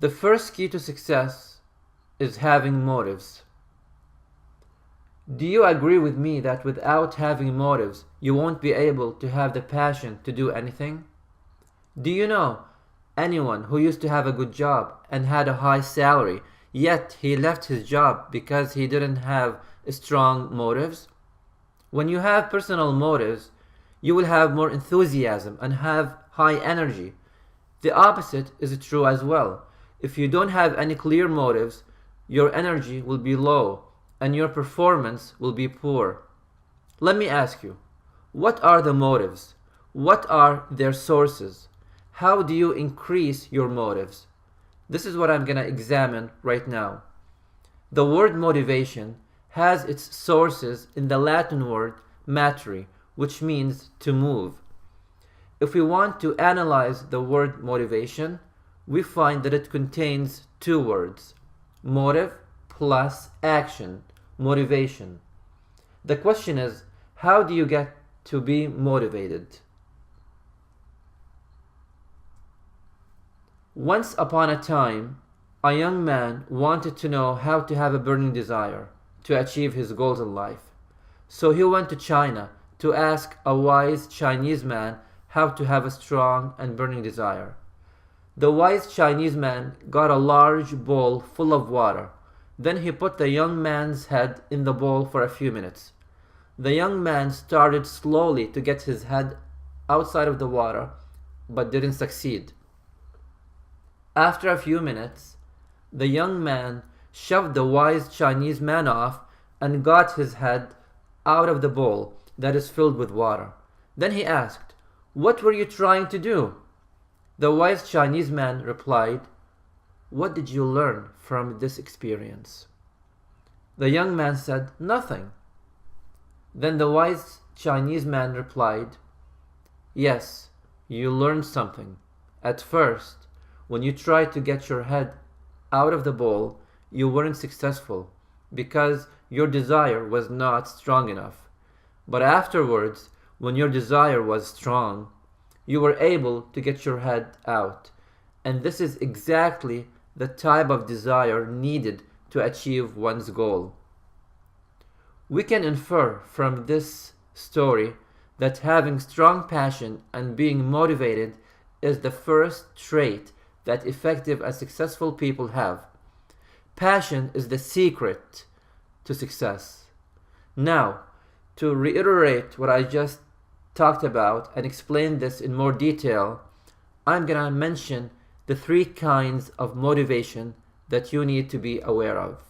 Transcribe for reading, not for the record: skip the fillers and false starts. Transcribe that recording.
The first key to success is having motives. Do you agree with me that without having motives, you won't be able to have the passion to do anything? Do you know anyone who used to have a good job and had a high salary, yet he left his job because he didn't have strong motives? When you have personal motives, you will have more enthusiasm and have high energy. The opposite is true as well. If you don't have any clear motives, your energy will be low and your performance will be poor. Let me ask you, what are the motives? What are their sources? How do you increase your motives? This is what I'm going to examine right now. The word motivation has its sources in the Latin word mattere, which means to move. If we want to analyze the word motivation, we find that it contains two words, motive plus action, motivation. The question is, how do you get to be motivated? Once upon a time, a young man wanted to know how to have a burning desire to achieve his goals in life. So he went to China to ask a wise Chinese man how to have a strong and burning desire. The wise Chinese man got a large bowl full of water. Then he put the young man's head in the bowl for a few minutes. The young man started slowly to get his head outside of the water, but didn't succeed. After a few minutes, the young man shoved the wise Chinese man off and got his head out of the bowl that is filled with water. Then he asked, "What were you trying to do?" The wise Chinese man replied, "What did you learn from this experience?" The young man said, "Nothing." Then the wise Chinese man replied, "Yes, you learned something. At first, when you tried to get your head out of the bowl, you weren't successful because your desire was not strong enough. But afterwards, when your desire was strong, you were able to get your head out. And this is exactly the type of desire needed to achieve one's goal." We can infer from this story that having strong passion and being motivated is the first trait that effective and successful people have. Passion is the secret to success. Now, to reiterate what I just talked about and explain this in more detail, I'm gonna mention the three kinds of motivation that you need to be aware of.